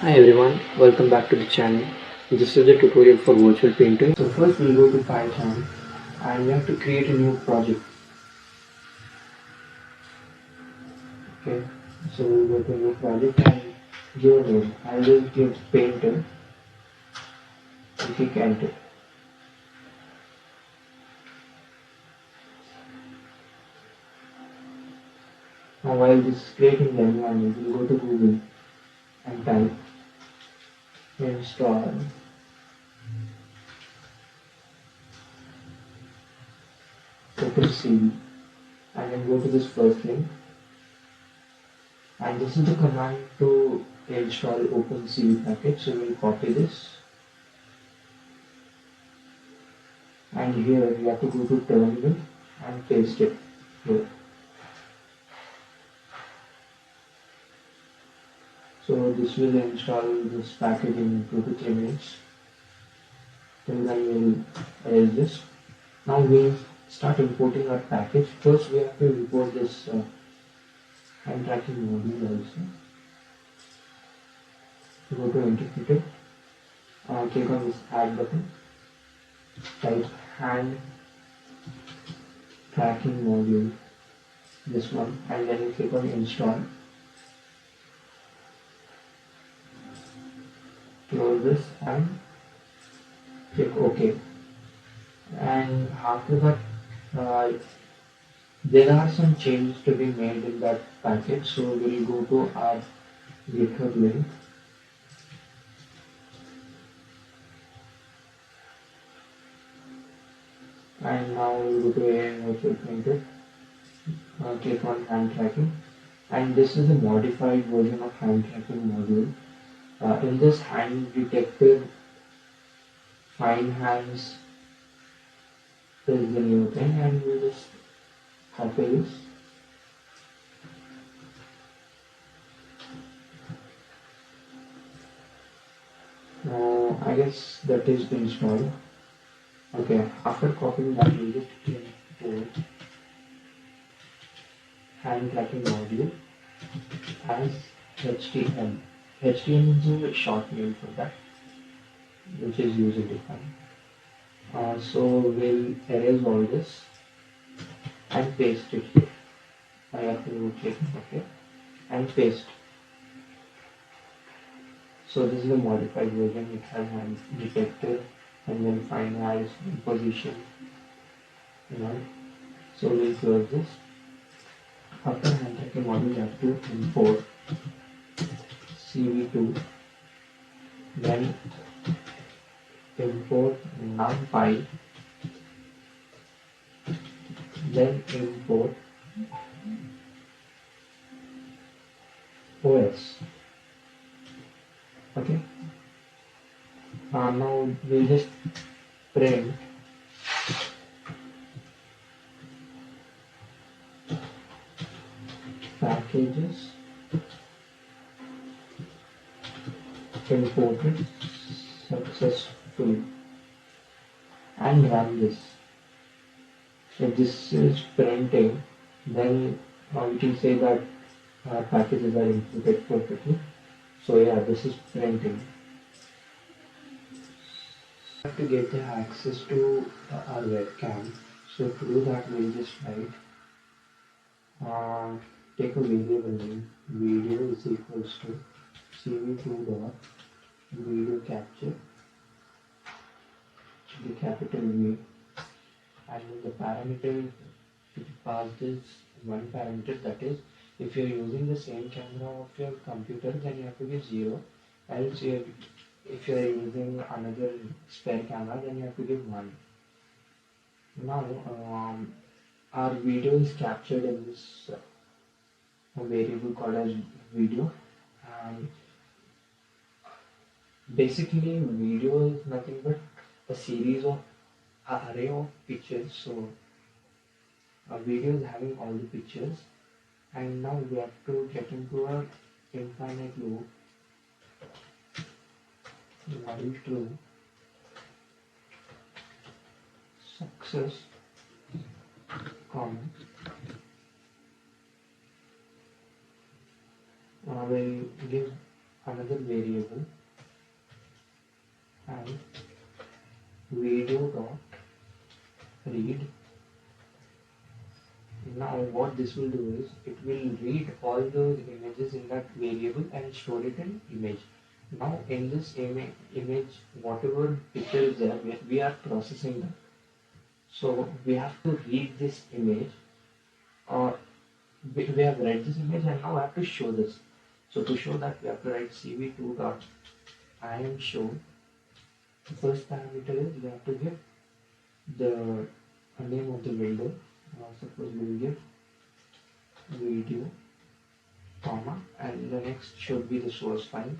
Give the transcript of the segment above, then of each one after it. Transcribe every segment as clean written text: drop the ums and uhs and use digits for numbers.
Hi everyone, welcome back to the channel. This is a tutorial for virtual painting. So first we'll go to Python and we have to create a new project. Okay, so we'll go to new project and give a name. I'll just give painter and click enter. Now while this is creating the environment, we'll go to Google and type install OpenCV and then go to this first link, and this is the command to install OpenCV package. So we'll copy this, and here we have to go to terminal and paste it here. So this will install this package in 2 to 3 minutes. Till then we'll erase this. Now we'll start importing our package. First we have to import this hand tracking module also. Go to integrated, click on this add button, type hand tracking module, this one, and then you click on install. Close this and click OK. And after that, there are some changes to be made in that package. So we'll go to our GitHub link. And now we'll go to AI virtual printer, click on hand tracking, and this is a modified version of hand tracking module. In this hand detected fine hands is the new thing, and we'll just copy this. I guess that is installed. Okay, after copying that, we'll just import hand tracking module as HTML. HTML is a short name for that, which is user defined. So we'll erase all this and paste it here. I have to click OK and paste. So this is the modified version. It has hand detector and then finalize position. So we'll close this. After hand tracking module, you have to import CV2, then import numpy, then import OS. Okay. Now we'll just print packages imported successfully and run this. If this is printing, then we can say that our packages are imported perfectly. So yeah, this is printing. We have to get the access to our webcam. So to do that, we'll just write, take a variable name, video is equals to cv2 dot video capture, the capital V, and then the parameter to pass this one parameter, that is, if you're using the same camera of your computer, then you have to give 0, else if you are using another spare camera, then you have to give 1. Now our video is captured in this variable called as video, and basically video is nothing but a series of array of pictures. So a video is having all the pictures, and now we have to get into a infinite loop while true success comment. We'll give another another variable and video dot read. Now what this will do is it will read all those images in that variable and store it in image. Now in this image, whatever picture is there, we are processing that. So we have to read this image, or we have read this image and now we have to show this. So to show that, we have to write cv2 dot imShow. The first parameter is we have to give the name of the window. Suppose we will give video, comma, and the next should be the source file.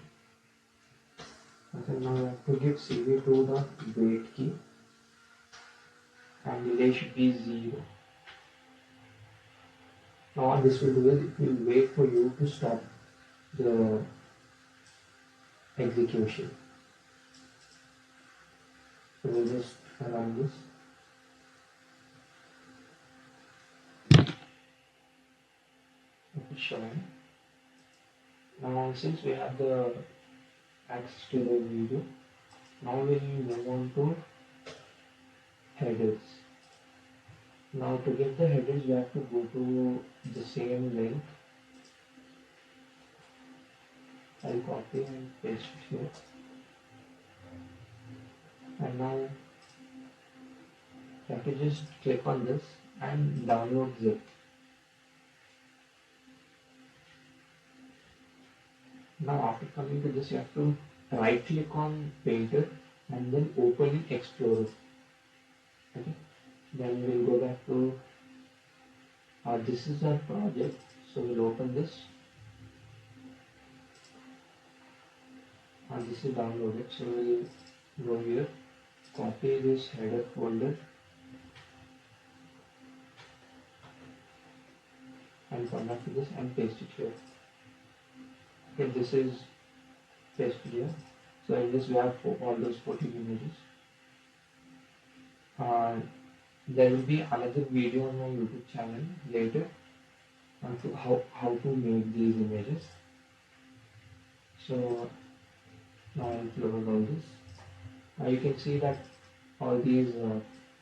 Okay, now we have to give cv2 dot wait key and delay should be 0. Now what this will do is it will wait for you to stop the execution. So we'll just run this. It's showing. Now since we have the access to the video, now we'll move on to headers. Now to get the headers, we have to go to the same link. I'll copy and paste it here. And now you have to just click on this and download zip. Now after coming to this, you have to right click on Painter and then open in Explorer. Okay. Then we'll go back to this is our project, so we'll open this and this is downloaded. So we'll go here, copy this header folder and come back to this and paste it here. Okay, this is pasted here. So in this we have all those 14 images. There will be another video on my YouTube channel later on to how to make these images. So now I'll close all this. Now you can see that all these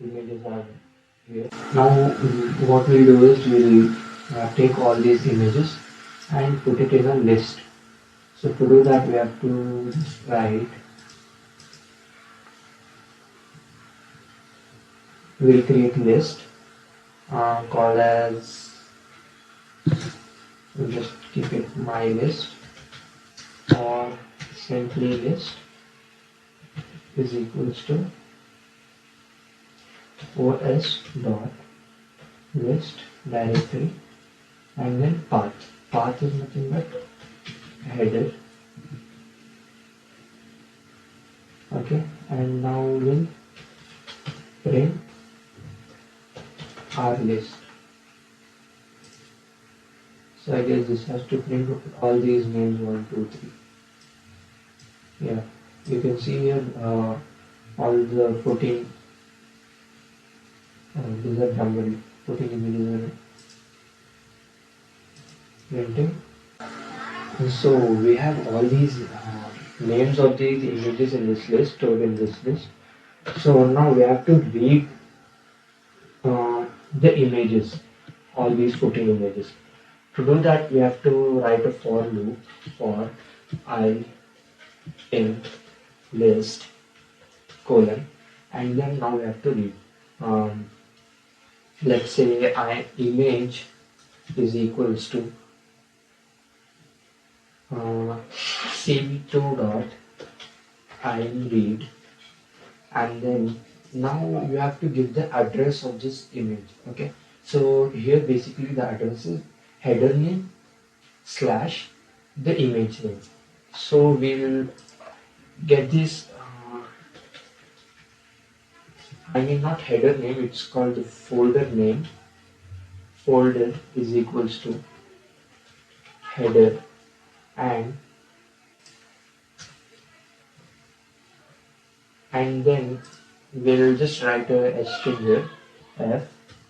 images are here. Now what we'll do is we'll take all these images and put it in a list. So to do that, we have to just write, we'll create a list called as, we'll just keep it my list or simply list is equals to os dot list directory and then path. Path is nothing but header. Okay, and now we'll print our list. So I guess this has to print all these names 1, 2, 3. Yeah, you can see here all the 14 these are numbered, 14 images are printing. So we have all these names of these images in this list, stored in this list. So now we have to read the images, all these 14 images. To do that, we have to write a for loop for I in list colon, and then now we have to read. Let's say I image is equals to cv2 dot read, and then now you have to give the address of this image. Okay, so here basically the address is header name slash the image name. So we will get this I mean not header name, it's called the folder name. Folder is equals to header and then we'll just write a string here, f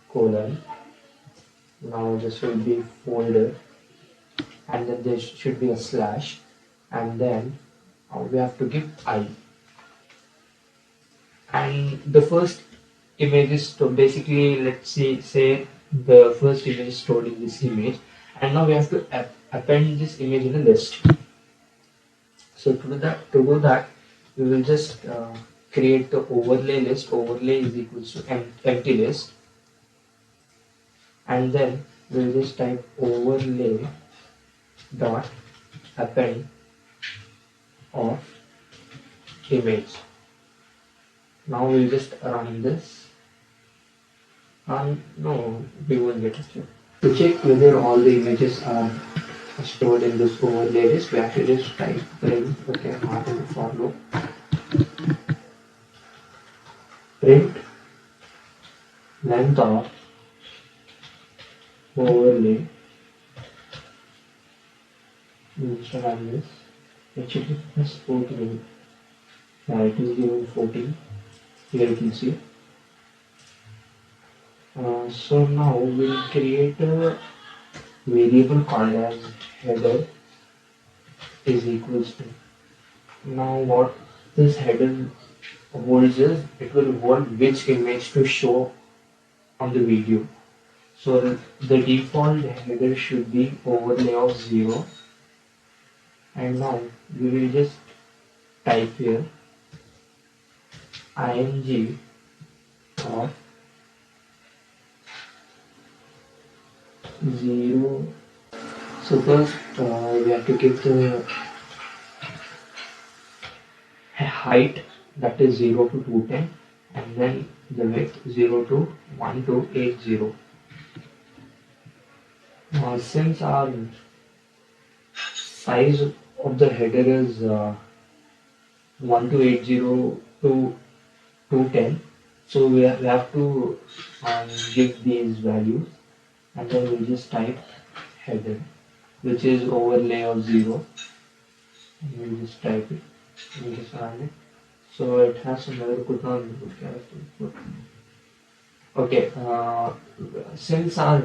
colon. Now this will be folder and then there should be a slash and then we have to give I. And the first image is basically, let's say the first image is stored in this image, and now we have to append this image in a list. So to do that, we will just create the overlay list. Overlay is equals to empty list, and then we'll just type overlay dot append of image. Now we'll just run this, and no, we won't get it here. To check whether all the images are stored in this overlay list, we have to just type print, okay, not in the for loop, print length of overlay. We'll just run this. It should be plus 14. Yeah, it is given 14. Here you can see. So now we'll create a variable called as header is equals to. Now what this header holds is, it will hold which image to show on the video. So the default header should be overlay of 0, and now we will just type here img of 0. So first we have to give the height, that is 0 to 210, and then the width 0 to 1280. Since our size of the header is 1280 to 210, so we have to give these values, and then we'll just type header, which is overlay of 0, and we'll just type it, we'll just run it. So it has some error could not be put. Okay, since our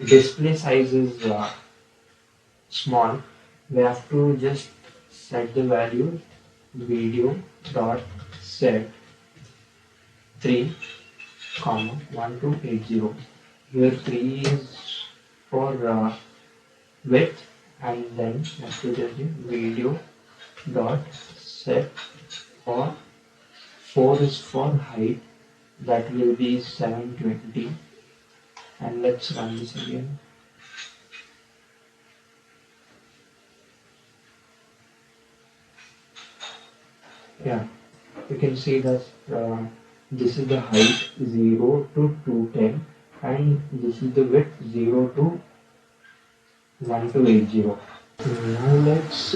display size is small, we have to just set the value video dot set 3 comma 1280. Here 3 is for width, and then we have to just do video dot set for 4 is for height, that will be 720, and let's run this again. Yeah, you can see that this is the height 0 to 210, and this is the width 0 to 1280. Now let's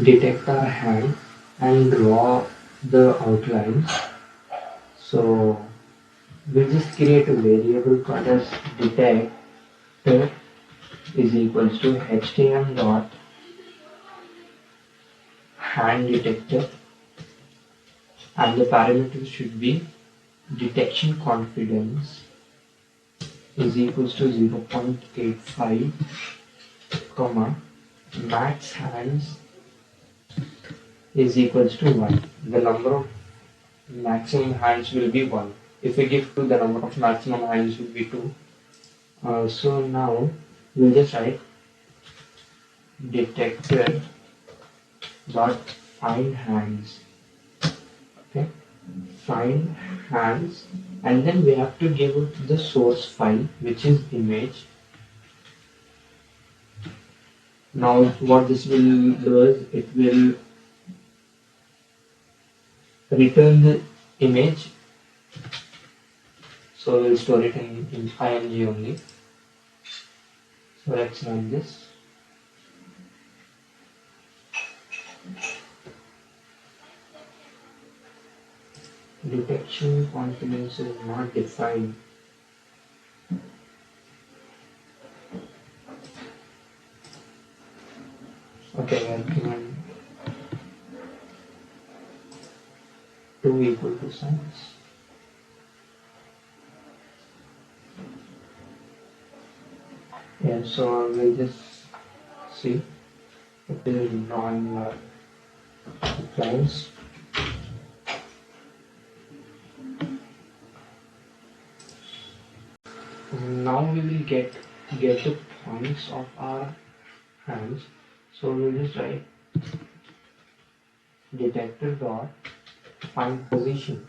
detect our hand and draw the outlines. So we'll just create a variable called as detector is equals to htm dot hand detector, and the parameters should be detection confidence is equals to 0.85, comma max hands is equals to 1. The number of maximum hands will be 1. If we give 2, the number of maximum hands will be 2. So now we'll just write detector dot find hands. Okay, find hands, and then we have to give it the source file, which is image. Now what this will do is, it will return the image, so we'll store it in img only. So let's run this. Detection confidence is not defined. Okay, I'll given 2 equal to signs. Yeah, so we'll just See, it is non appliance. Now we will get the points of our hands. So we'll just write detector dot find position.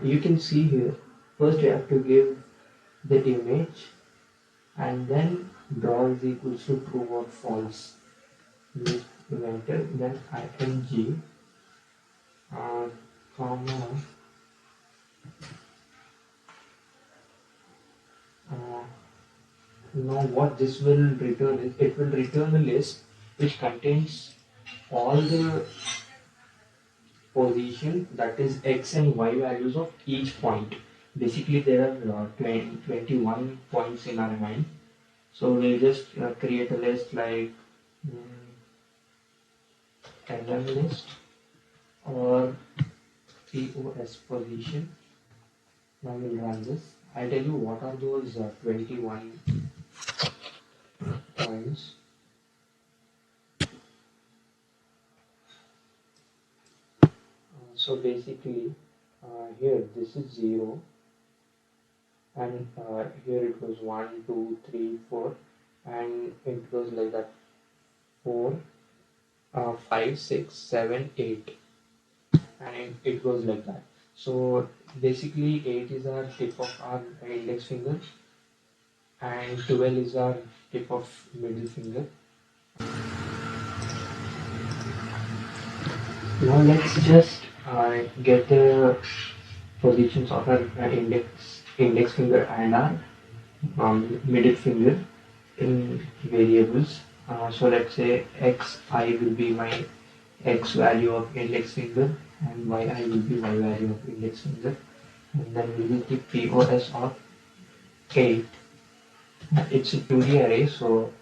You can see here, first you have to give the image and then draw is equals to true or false. This enter, then ing comma now what this will return is, it will return a list which contains all the position, that is x and y values of each point. Basically there are 21 points in our mind. So we'll just create a list like LM list or POS position. Now we'll run this. I'll tell you what are those 21 points. So basically here this is 0 and here it was 1, 2, 3, 4 and it goes like that 4, 5, 6, 7, 8 and it goes like that. So basically 8 is our tip of our index finger and 12 is our tip of middle finger. Now let's just get the positions of our index finger and our middle finger in variables. So let's say xi will be my x value of index finger and yi will be y value of index finger, and then we will keep POS of 8. It's a 2D array, so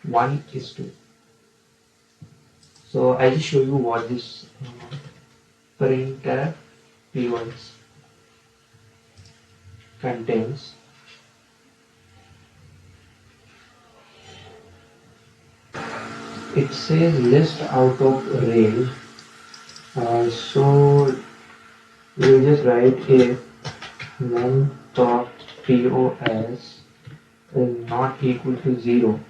1 is 2. So I'll just show you what this printf POS contains. It says list out of range. So we'll just write if length of POS is not equal to 0.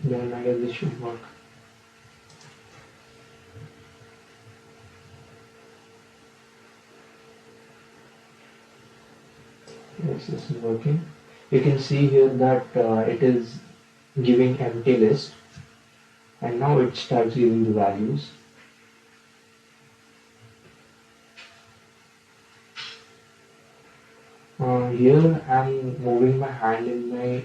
Then I guess this should work. Yes, this is working. You can see here that it is giving empty list, and now it starts giving the values. Here I'm moving my hand in my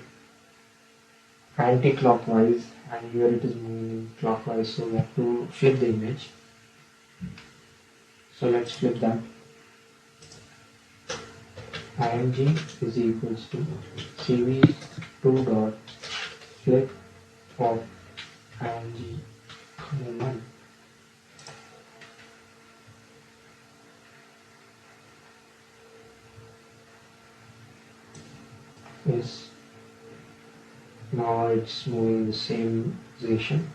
anti-clockwise, and here it is moving clockwise, so we have to flip the image. So let's flip that. ing is equals to cv2 dot flip of ing command. Yes, now it's moving the same position.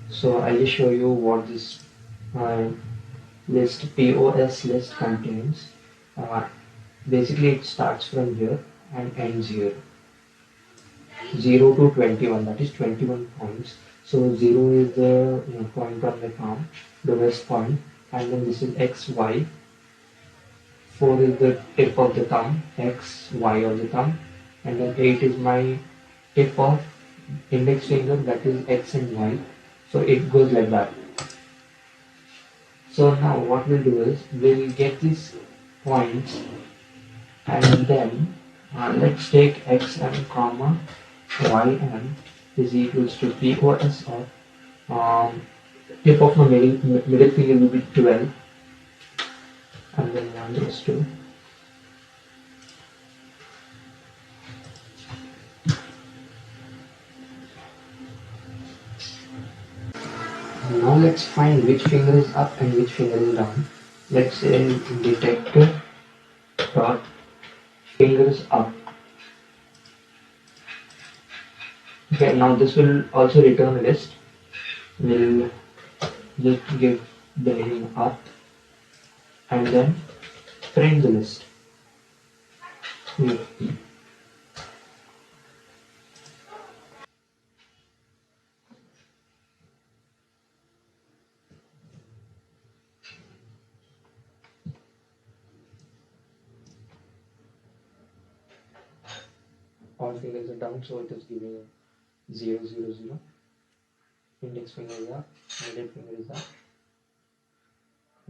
So I will show you what this list POS list contains. Basically it starts from here and ends here. 0 to 21, that is 21 points. So 0 is the point on the palm, the west point, and then this is X, Y. 4 is the tip of the thumb, X, Y of the thumb, and then 8 is my tip of index finger, that is X and Y. So it goes like that. So now what we'll do is we'll get these points and then let's take xm comma ym is equals to POS of tip of my middle finger will be 12 and then 1 is 2. Now let's find which finger is up and which finger is down. let's say detector dot fingers up. Okay, now this will also return a list. We'll just give the name up and then print the list. Yeah. All fingers are down, so it is giving 0, 0, 0. Index finger is up, middle finger is up.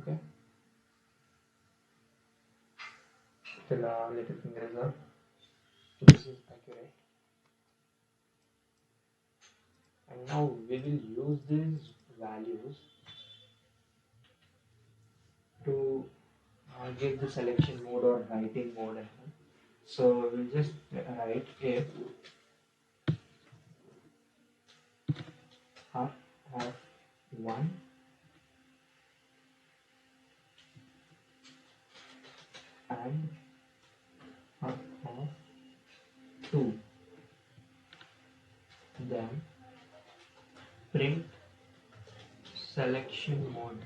Okay, till little finger is up. This is accurate. And now we will use these values to give the selection mode or writing mode. So we'll just write if up of 1 and up of 2, then print selection mode.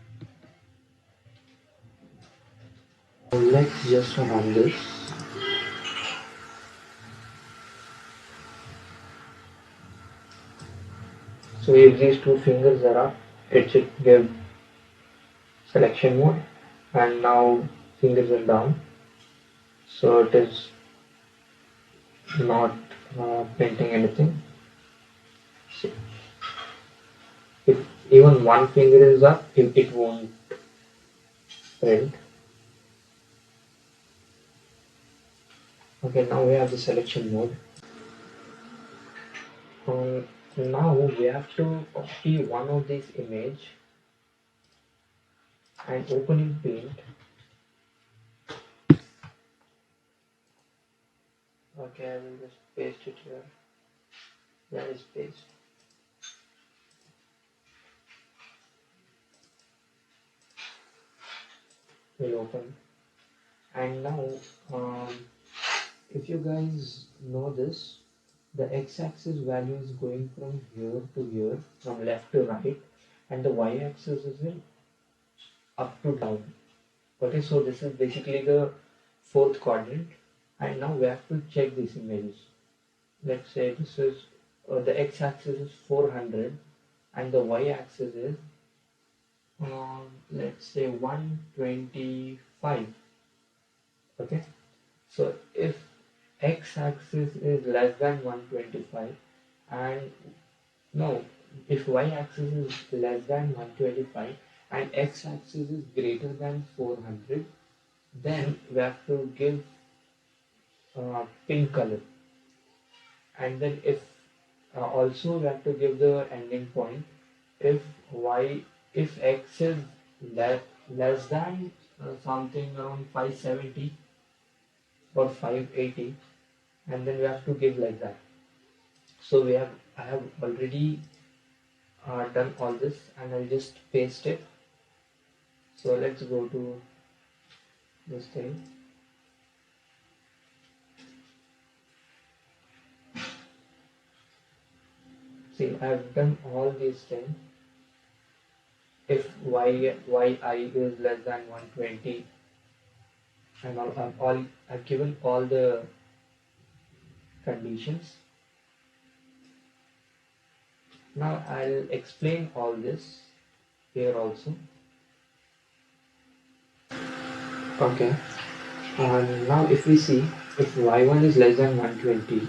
So let's just run this. So if these two fingers are up, it should give selection mode, and now fingers are down, so it is not printing anything. So if even one finger is up, it won't print. Okay, now we have the selection mode. Now we have to copy one of these image and open in Paint. Okay, I will just paste it here. That is paste. Will open. And now, if you guys know this, the x-axis value is going from here to here, from left to right, and the y-axis is in up to down. Okay, so this is basically the fourth quadrant, and now we have to check these images. Let's say this is the x-axis is 400 and the y-axis is let's say 125. Okay, so if x-axis is less than 125 and no, if y-axis is less than 125 and x-axis is greater than 400, then we have to give pink color. And then if also we have to give the ending point if y if x is less than something around 570 or 580, and then we have to give like that. So I have already done all this, and I'll just paste it. So let's go to this thing. See, I've done all these things. If yi is less than 120, and I've given all the conditions. Now I'll explain all this here also. Okay, and now if we see, if y1 is less than 120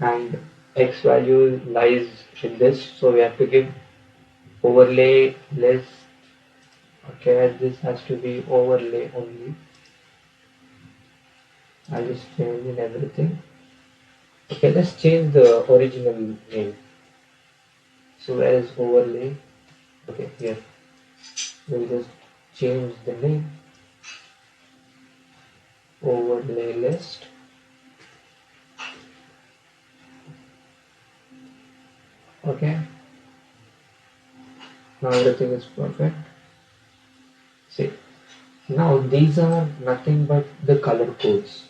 and x value lies in this, so we have to give overlay less. Okay, this has to be overlay only. I'll just change in everything. Okay, let's change the original name. So where is overlay? Okay, here. We'll just change the name. Overlay list. Okay. Now everything is perfect. See, now these are nothing but the color codes.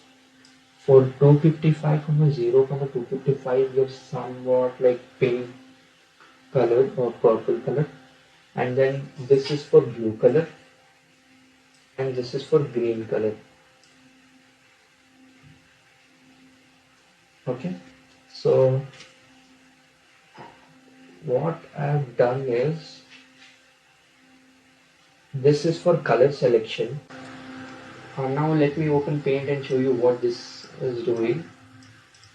For 255, 255, you have somewhat like pink color or purple color, and then this is for blue color, and this is for green color. Okay, so what I've done is this is for color selection. Now let me open Paint and show you what this is doing.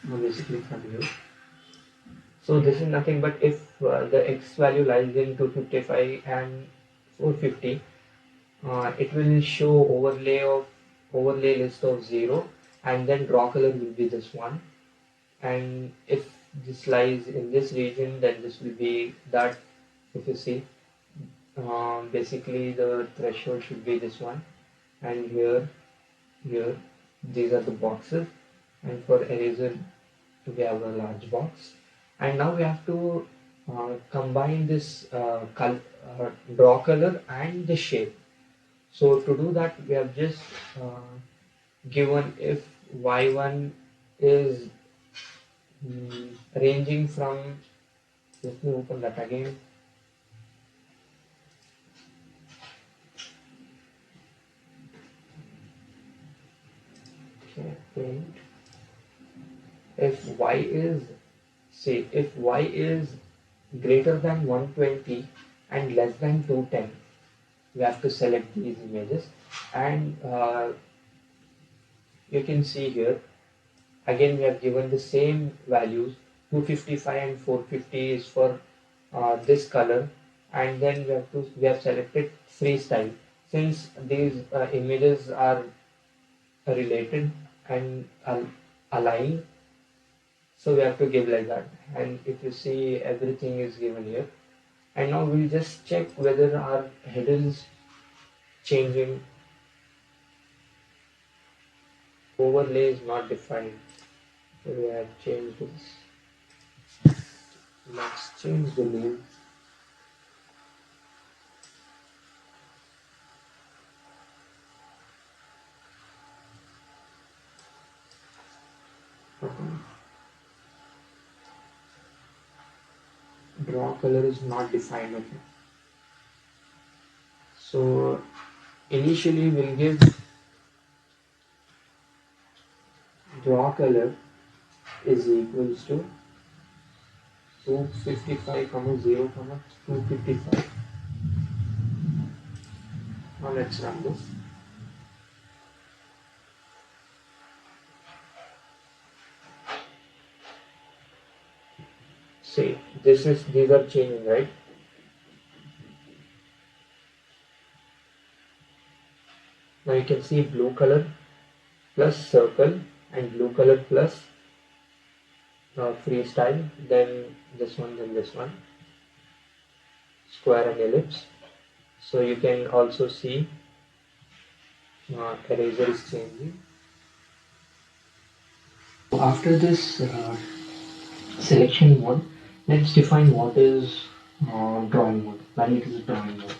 Basically from here. So this is nothing but if the X value lies in 255 and 450, it will show overlay list of 0, and then draw color will be this one. And if this lies in this region, then this will be that. If you see, basically the threshold should be this one, and here these are the boxes, and for eraser we have a large box. And now we have to combine this draw color and the shape. So to do that, we have just given if y1 is ranging from, let me open that again. Okay, paint. If y is, say, if y is greater than 120 and less than 210, we have to select these images. And you can see here, again we have given the same values. 255 and 450 is for this color, and then we have selected freestyle. Since these images are related and aligned, so we have to give like that. And if you see, everything is given here. And now we'll just check whether our header is changing. Overlay is not defined, so we have changed this. Let's change the name. Draw color is not defined. Okay, so initially we'll give draw color is equals to 255, 0, 255. Now let's run this. See, these are changing, right? Now you can see blue color plus circle and blue color plus freestyle, then this one, then this one, square and ellipse. So you can also see eraser is changing. After this selection mode, let's define what is drawing mode. When it is drawing mode,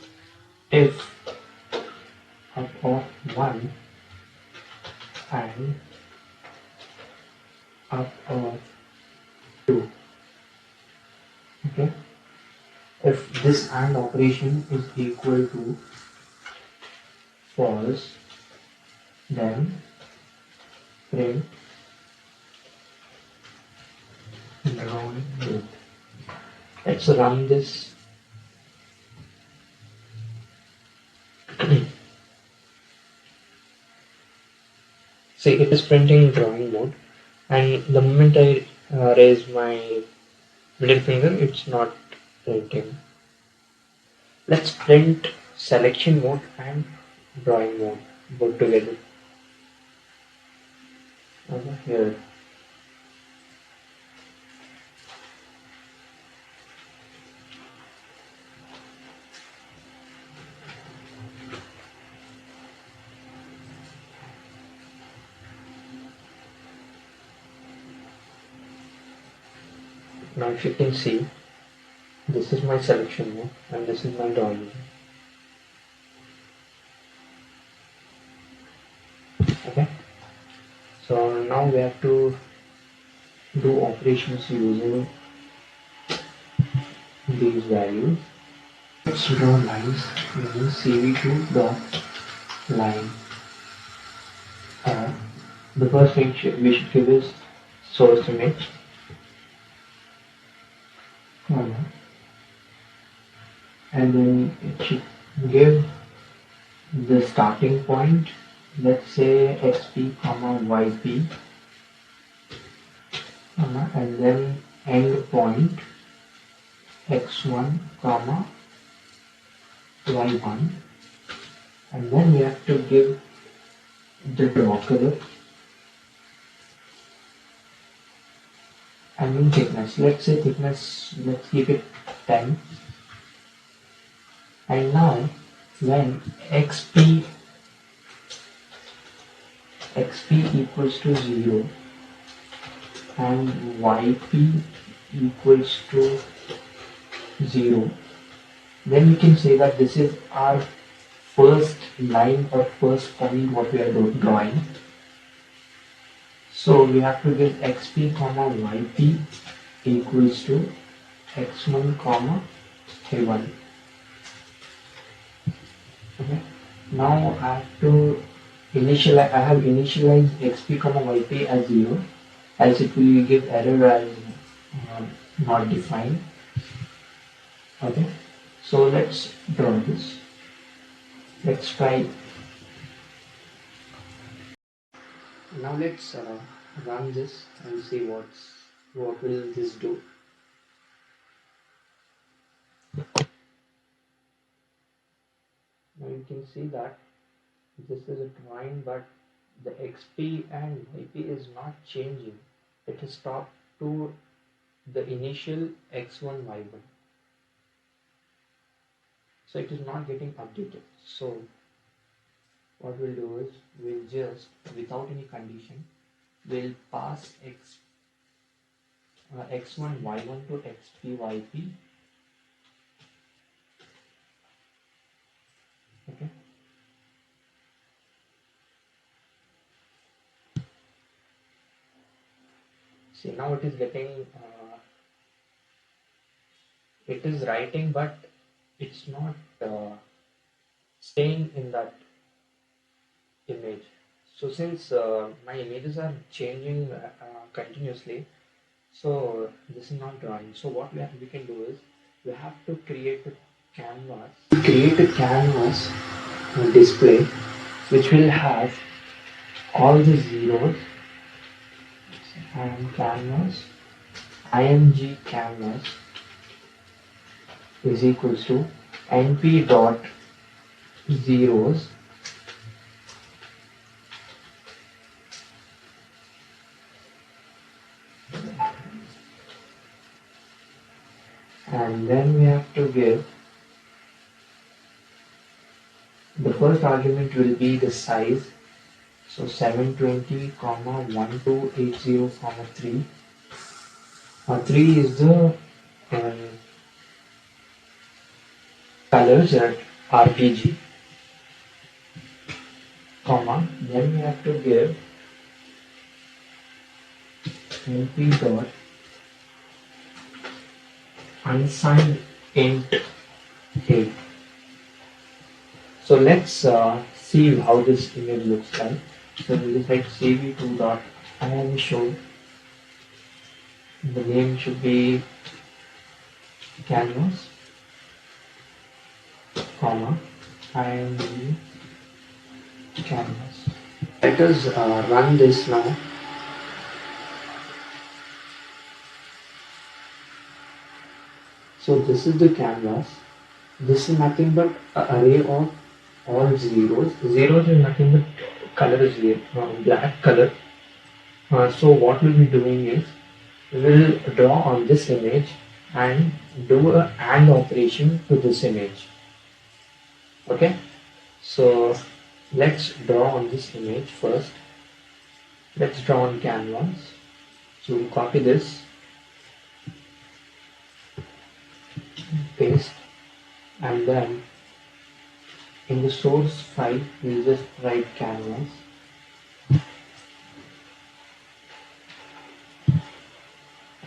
if up of 1 and up of 2. Okay, if this AND operation is equal to false, then print drawing mode. Let's run this. See, it is printing drawing mode, and the moment I raise my middle finger, it's not printing. Let's print selection mode and drawing mode both together. Over here. Now if you can see, this is my selection mode and this is my drawing mode. Okay, so now we have to do operations using these values. Let's draw lines using cv2 dot line. The first thing we should give is source image, and then it should give the starting point, let's say xp comma yp, and then end point x1 comma y1, and then we have to give the draw color and in thickness. Let's say thickness, let's keep it 10. And now when xp equals to 0 and yp equals to 0, then we can say that this is our first line or first point what we are drawing. So we have to give xp comma yp equals to x1 comma y1. Okay. Now I have to initialize. I have initialized xp comma yp as 0, else it will give error as not defined. Okay. So let's draw this. Let's try. Now let's run this and see what will this do. Now you can see that this is a drawing, but the xp and yp is not changing. It is stopped to the initial x1 y1. So it is not getting updated. So what we'll do is we'll just, without any condition, we'll pass x1 y1 to xp yp. Okay. See, now it is getting it is writing, but it's not staying in that image. So since my images are changing continuously, so this is not drawing. So what we can do is we have to create a canvas. Create a canvas display which will have all the zeros, and canvas img canvas is equals to np dot zeros and then we have to give the first argument will be the size, so 720 comma 1280 comma 3. 3 is the colors at RGB, comma, then we have to give np dot unsigned int 8. So let's see how this image looks like. So we'll just write cv2 dot and show. The name should be canvas, comma, and canvas. Let us run this now. So this is the canvas. This is nothing but an array of all zeros. Zeros is nothing but color zero, black color. So what we'll be doing is we will draw on this image and do a AND operation to this image. Okay, so let's draw on this image first. Let's draw on canvas. So we'll copy this, paste, and then in the source file we'll just write canvas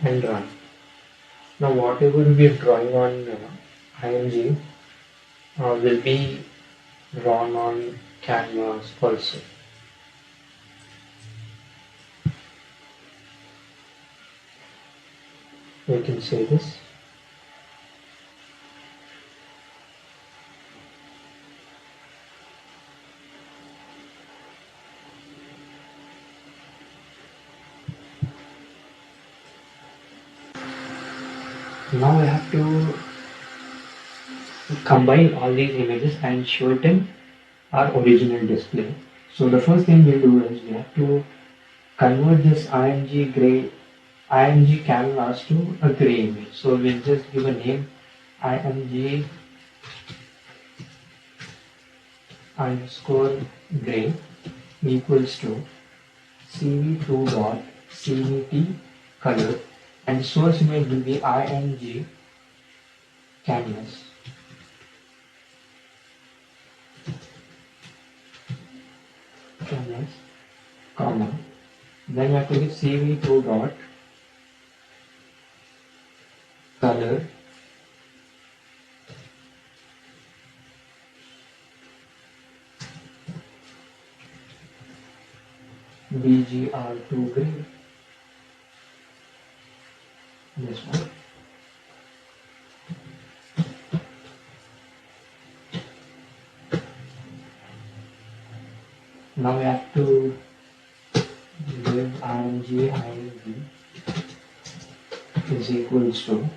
and run. Now whatever we are drawing on IMG will be drawn on canvas also. We can say this. Now we have to combine all these images and show it in our original display. So the first thing we'll do is we have to convert this IMG canvas to a gray image. So we'll just give a name IMG underscore gray equals to cv2.cvt color, and source image will be IMG canvas. Canvas, comma. Then we have to give cv2 dot color bgr2 gray. This one. Now we have to give IMG is equals to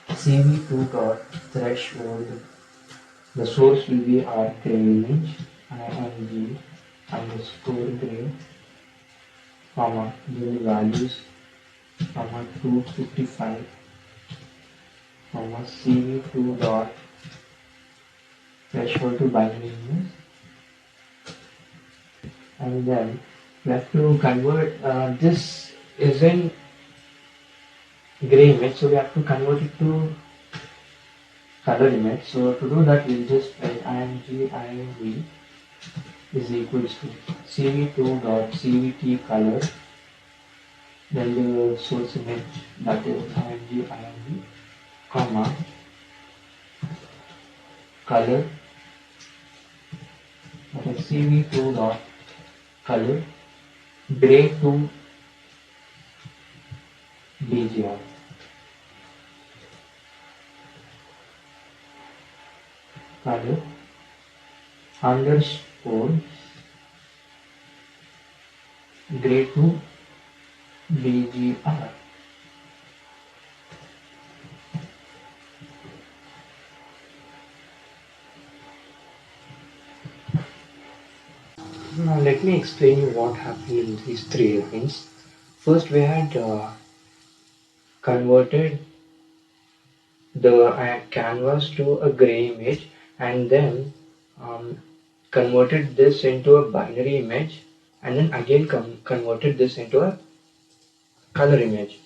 cv2 dot threshold. The source will be our gray image IMG underscore gray, comma, give values, comma 255, comma cv2 dot threshold to binary image, and then we have to convert this is in gray image, so we have to convert it to color image. So to do that, we'll just write IMG is equals to cv2.cvt color, then the source image, that is IMG, comma, color, that is cv2 dot color gray to bgr, color underscore gray to bgr. Now let me explain you what happened in these three lines. First we had converted the canvas to a gray image, and then um, converted this into a binary image, and then again converted this into a color image.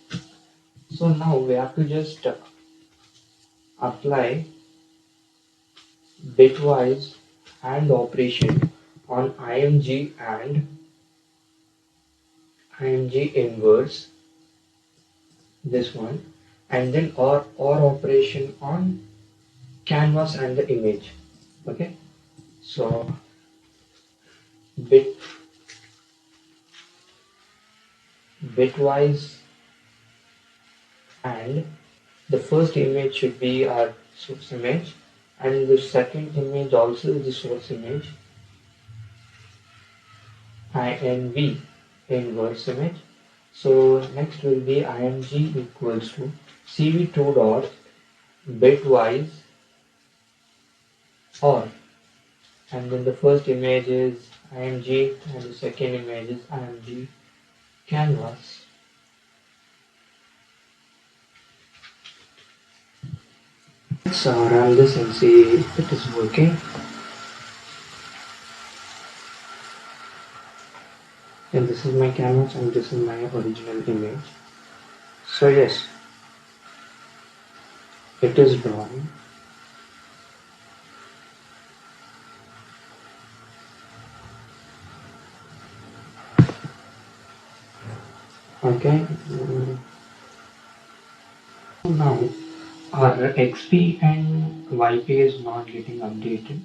So now we have to just apply bitwise and operation on IMG inverse, this one, and then or operation on canvas and the image. Okay, so bitwise, and the first image should be our source image, and the second image also is the source image, INV inverse image. So next will be IMG equals to CV2 dot bitwise or, and then the first image is IMG and the second image is IMG canvas. Let's run this and see if it is working. And this is my canvas and this is my original image. So yes, it is drawing. Okay. our XP and YP is not getting updated.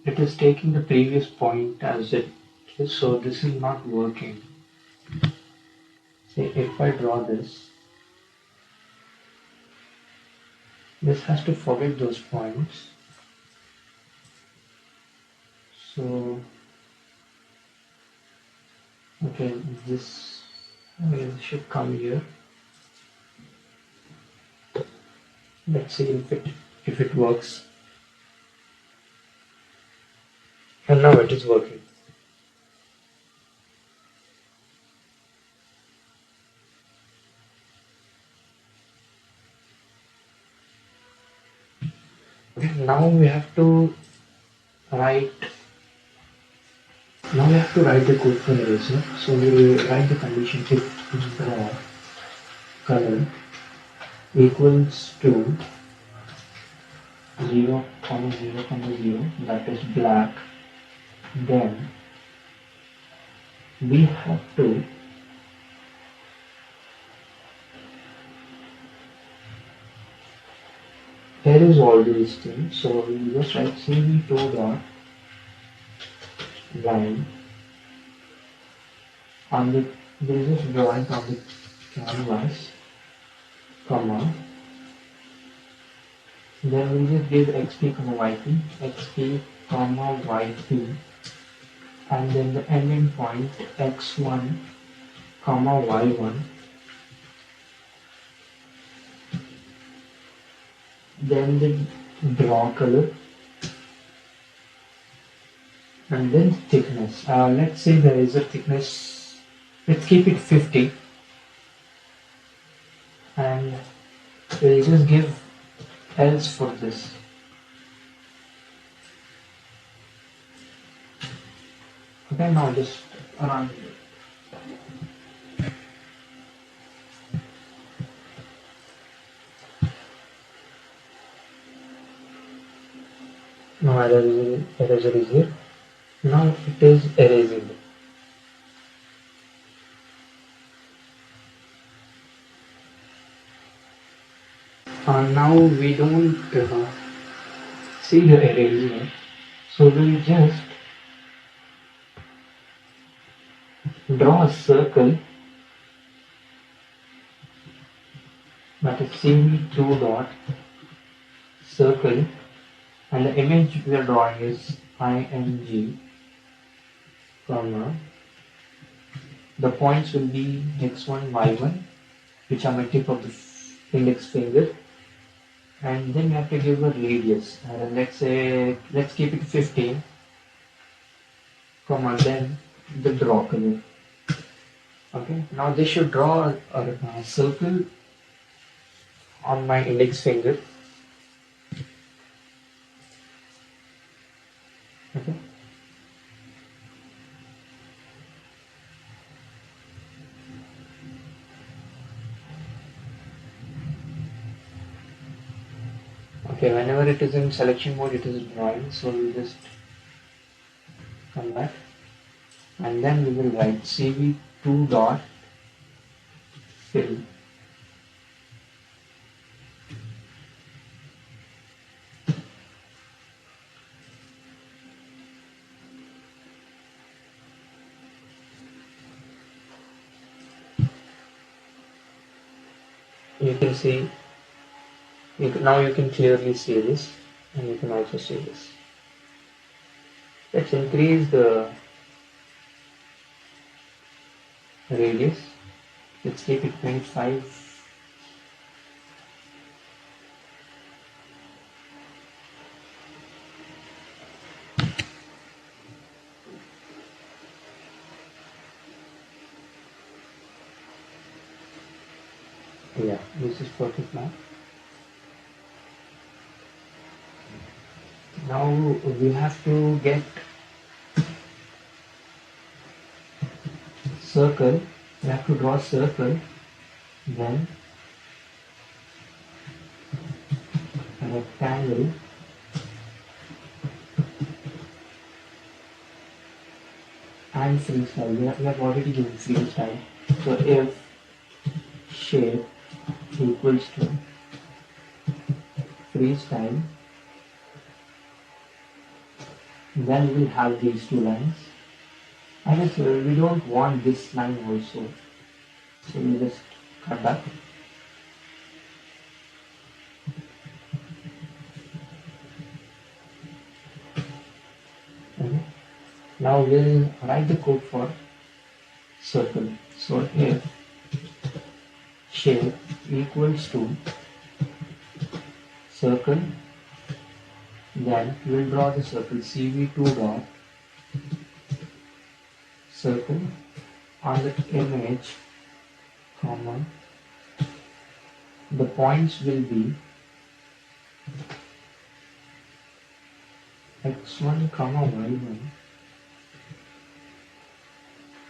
It is taking the previous point as it is, so this is not working. Say if I draw this has to forget those points. So okay, this should come here. Let's see if it works. And now it is working. Okay, now we have to write the code for eraser. So we will write the condition if draw color equals to 0, 0, 0, that is black. Then we have to erase all these things. So we just write cv2 dot line on the we'll just draw it on the canvas, comma. Then we'll just give xp comma yp, xp comma yp, and then the ending point x1 comma y1. Then the draw color, and then thickness. Let's say there is a thickness. Let's keep it 50, and we'll just give else for this. Okay, now just run it. Now eraser is here. Now it is erasing. Now we don't see the eraser, so we'll just draw a circle, that is cv2 dot circle, and the image we are drawing is ing, comma. The points will be x1, y1, which are my tip of the index finger, and then you have to give a radius. Let's keep it 15, comma, then the draw color. Okay, now this should draw a circle on my index finger. Okay. Okay, whenever it is in selection mode, it is drawing, so we just come back, and then we will write cv2 dot fill. You can see, now you can clearly see this, and you can also see this. Let's increase the radius. Let's keep it 25. Yeah, this is perfect now. Now we have to get circle. We have to draw a circle, then a rectangle, and freestyle. We have already given freestyle. So if shape equals to freestyle, then we will have these two lines. I guess we don't want this line also, so we just cut that. Okay. Now we'll write the code for circle. So if shape equals to circle, then we'll draw the circle CV2 dot circle on the image, comma, the points will be x1 comma y1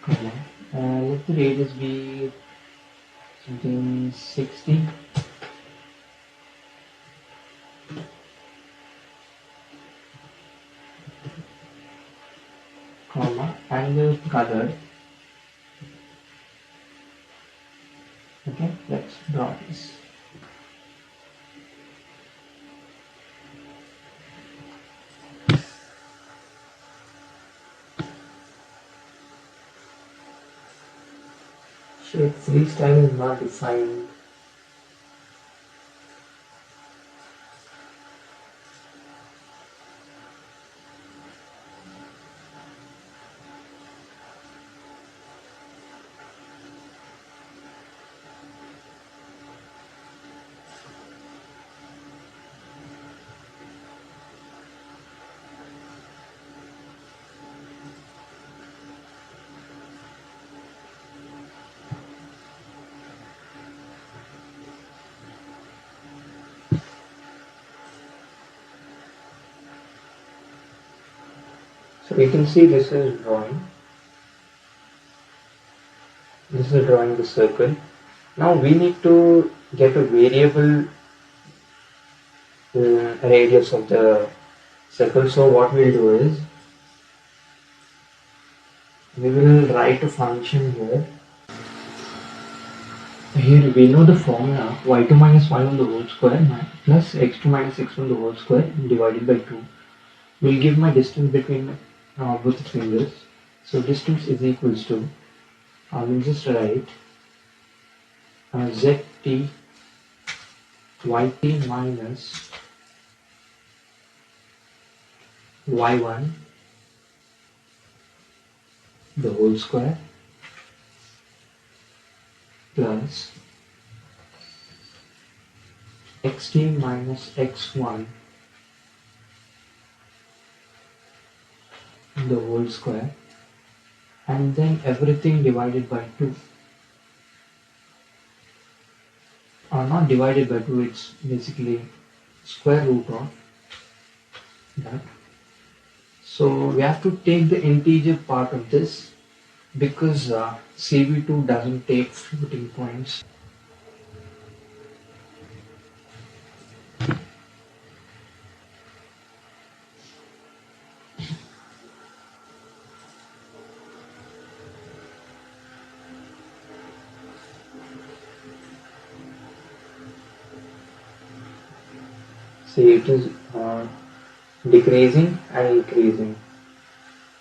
comma, let the radius be something 60, comma, and the color. Okay, let's draw this. Shape freestyle is not defined. So you can see this is drawing. This is drawing the circle. Now we need to get a variable radius of the circle. So what we'll do is we will write a function here. Here we know the formula y2 minus y1 the whole square plus x2 minus x1 the whole square divided by 2 will give my distance between both the fingers. So distance is equals to, I will just write zt yt minus y1 the whole square plus xt minus x1 the whole square, and then everything divided by 2, or not divided by 2, it's basically square root of that. So we have to take the integer part of this because CV2 doesn't take floating points. See, it is decreasing and increasing.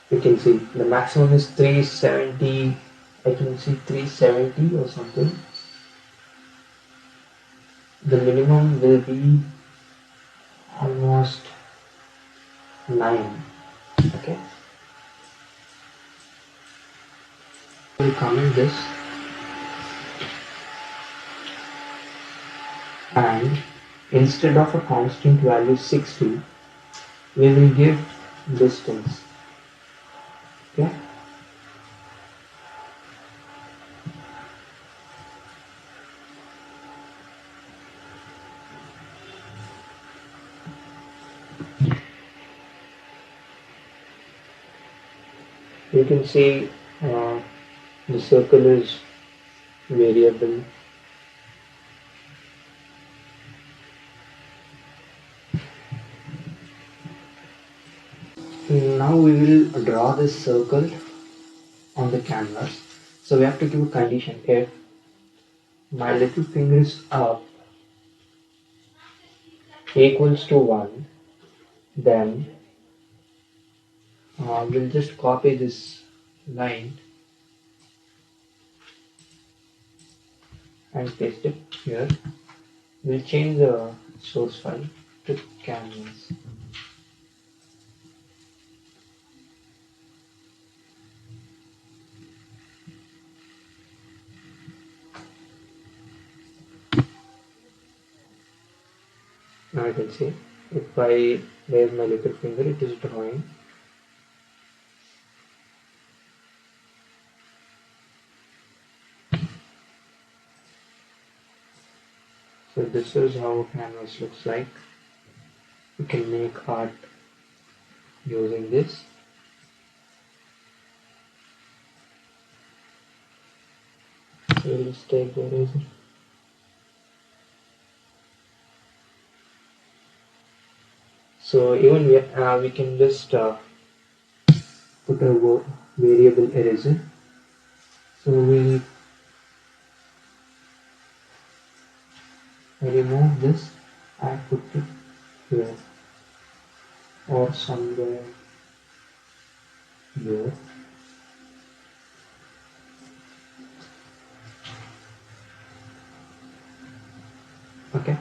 You can see the maximum is 370. I can see 370 or something. The minimum will be almost 9. Okay. We'll comment this and instead of a constant value 60, we will give distance. Okay. You can see the circle is variable. Now we will draw this circle on the canvas. So we have to give a condition. If my little finger is up, equals to 1, then we'll just copy this line and paste it here. We'll change the source file to canvas. Now you can see if I raise my little finger, it is drawing. So this is how a canvas looks like. You can make art using this. So we'll just take the eraser. So even we can just put a variable eraser. So we'll remove this and put it here or somewhere here. Okay.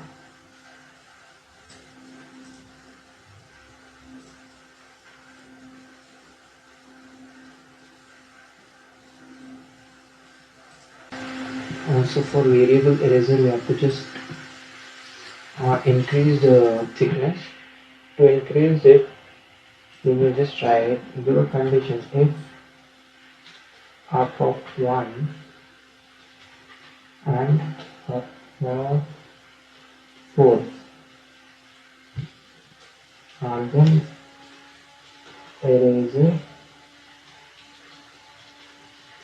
Also for variable eraser, we have to just increase the thickness. To increase it, we will just try it. Give a condition if up of 1 and up of 4, and then eraser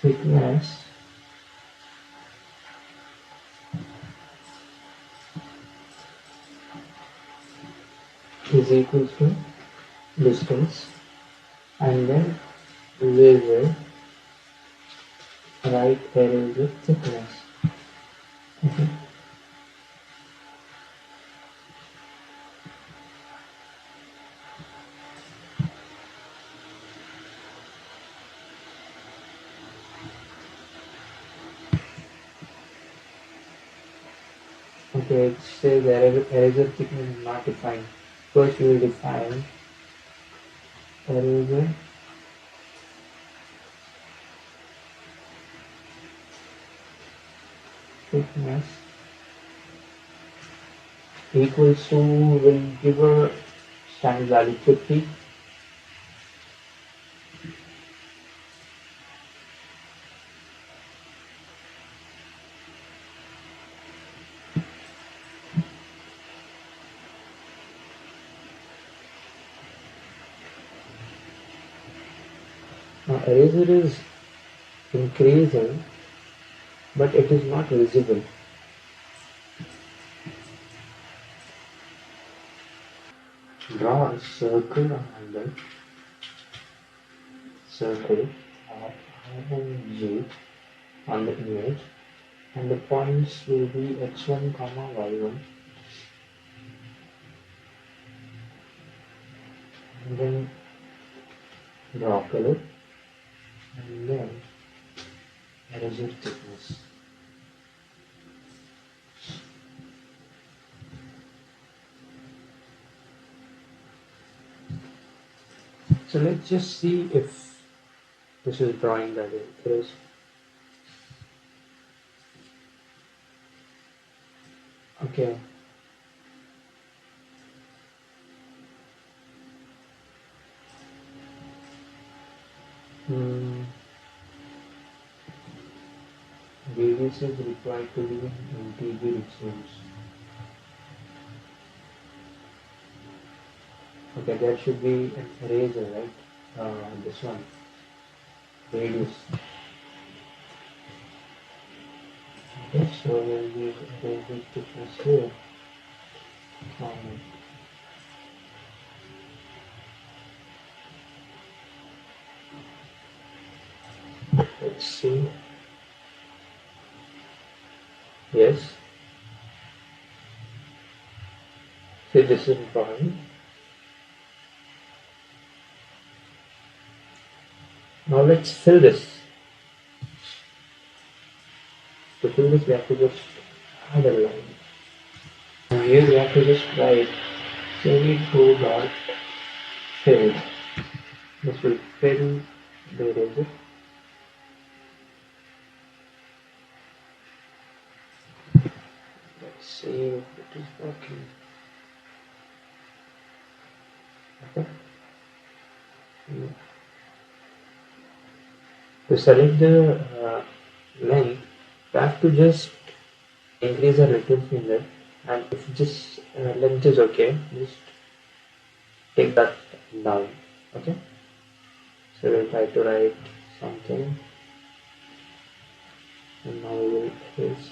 thickness is equal to distance, and then we will write eraser thickness. Okay. Okay, it says eraser thickness is not defined. First, we will define eraser thickness equals to, will give a standard value 50. Now eraser is increasing, but it is not visible. Draw a circle on the circle of I and J on the image, and the points will be x1, y1, and then draw color, and then eraser thickness. So let's just see if this is drawing that it is. Okay. Various is required to be in integer extremes. Okay, that should be an eraser, right? This one, radius. Okay, so we'll use eraser thickness here. Let's see. Yes. See, this is drawing. Now let's fill this. To fill this, we have to just add a line. Now here we have to just write CV2 dot fill. This will fill the eraser. Let's see if it is working. Okay. To select the length, we have to just increase a little finger, and if this length is okay, just take that down. Okay. So we'll try to write something, and now we will erase.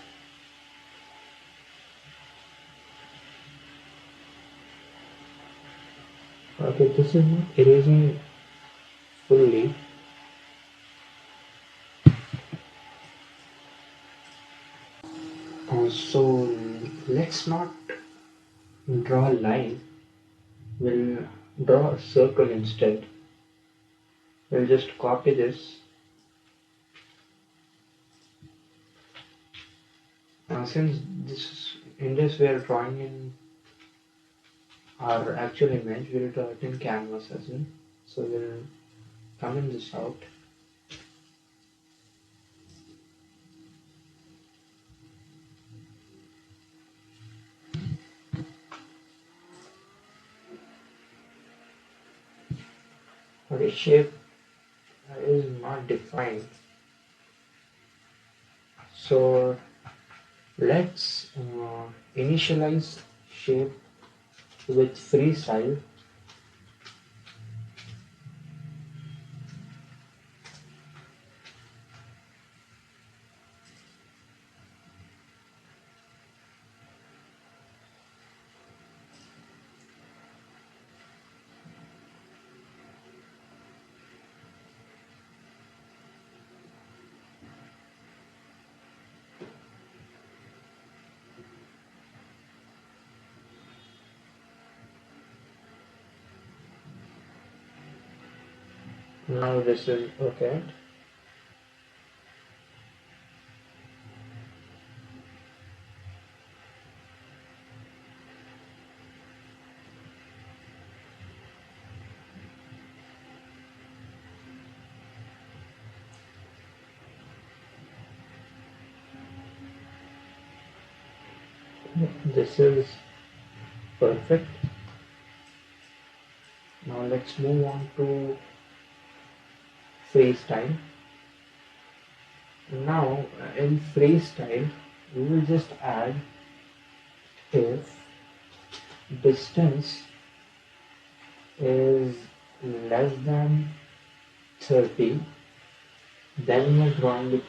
Okay, this is not erasing fully. So let's not draw a line. We'll draw a circle instead. We'll just copy this. Since in this we are drawing in our actual image, we'll draw it in canvas as well. So we'll comment this out. The shape is not defined. So let's initialize shape with freestyle. Now this is okay. This is perfect. Now let's move on to freestyle. Now in freestyle, we will just add if distance is less than 30, then we're drawing it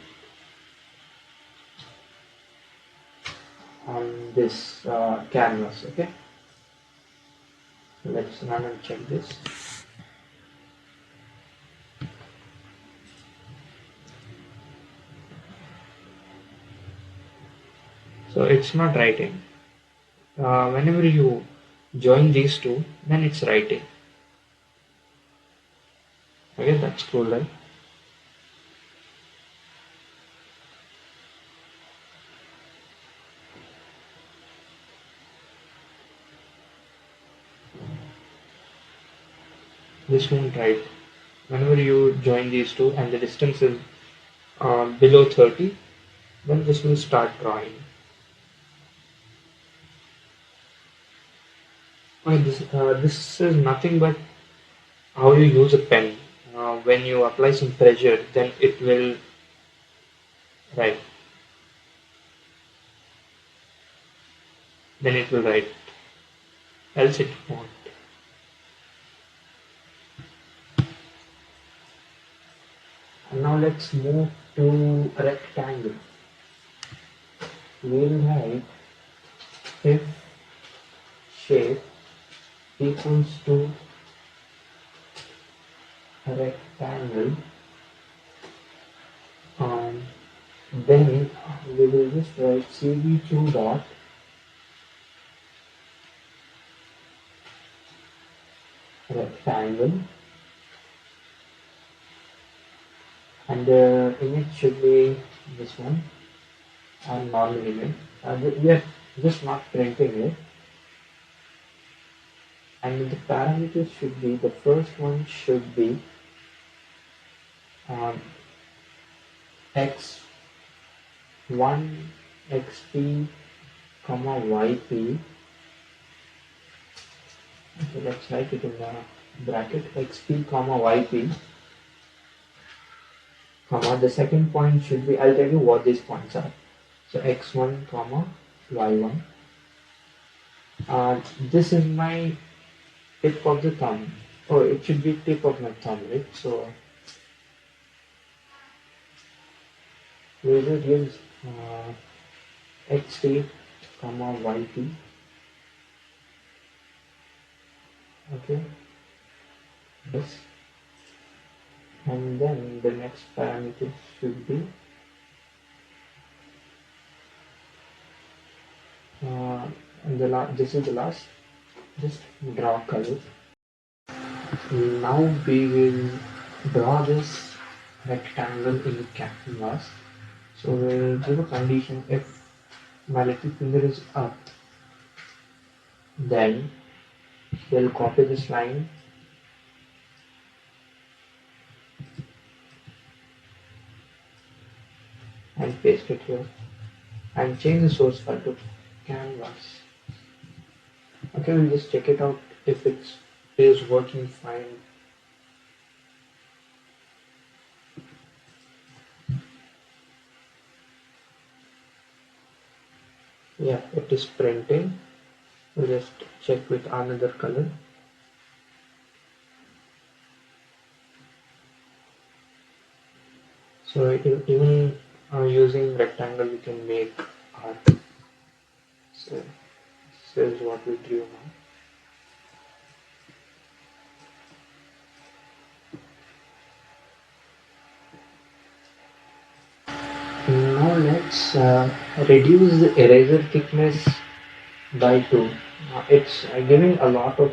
on this canvas. Okay, let's run and check this. So it's not writing. Whenever you join these two, then it's writing. Okay, that's cool, right? This won't write. Whenever you join these two and the distance is below 30, then this will start drawing. This is nothing but how you use a pen. When you apply some pressure, then it will write. Then it will write. Else it won't. And now let's move to rectangle. We'll write if shape equals to a rectangle, then we will just write CV2 dot rectangle, and the image should be this one, and normal image. We are just not printing it, and the parameters should be, the first one should be um, x1 xp comma yp. So let's write it in the bracket, xp comma yp, comma, the second point should be, I'll tell you what these points are. So x1 comma y1. This is my tip of the thumb. Oh, it should be tip of my thumb, right? So user gives xt comma yp. Okay, yes. And then the next parameter should be and this is the last. Just draw color. Now we will draw this rectangle in the canvas. So we'll give a condition, if my little finger is up, then we'll copy this line and paste it here and change the source file to canvas. Okay, we'll just check it out if it is working fine. Yeah, it is printing. We'll just check with another color. So even using rectangle we can make art. So this is what we drew now. Now let's reduce the eraser thickness by 2. It's giving a lot of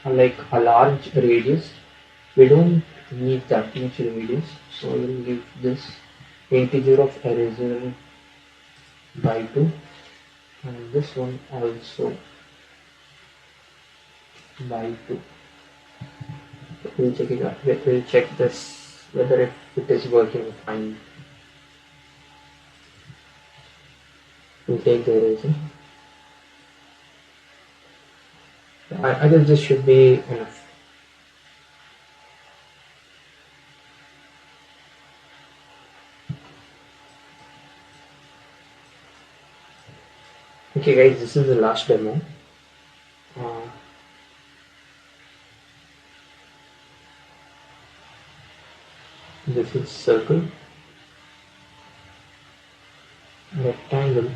like a large radius. We don't need that much radius, so we'll give this integer of eraser by 2, and this one also by 2. We'll check it out. We'll check this whether if it is working fine. We'll take the eraser. I guess this should be enough. Okay guys, this is the last demo. This is circle, rectangle,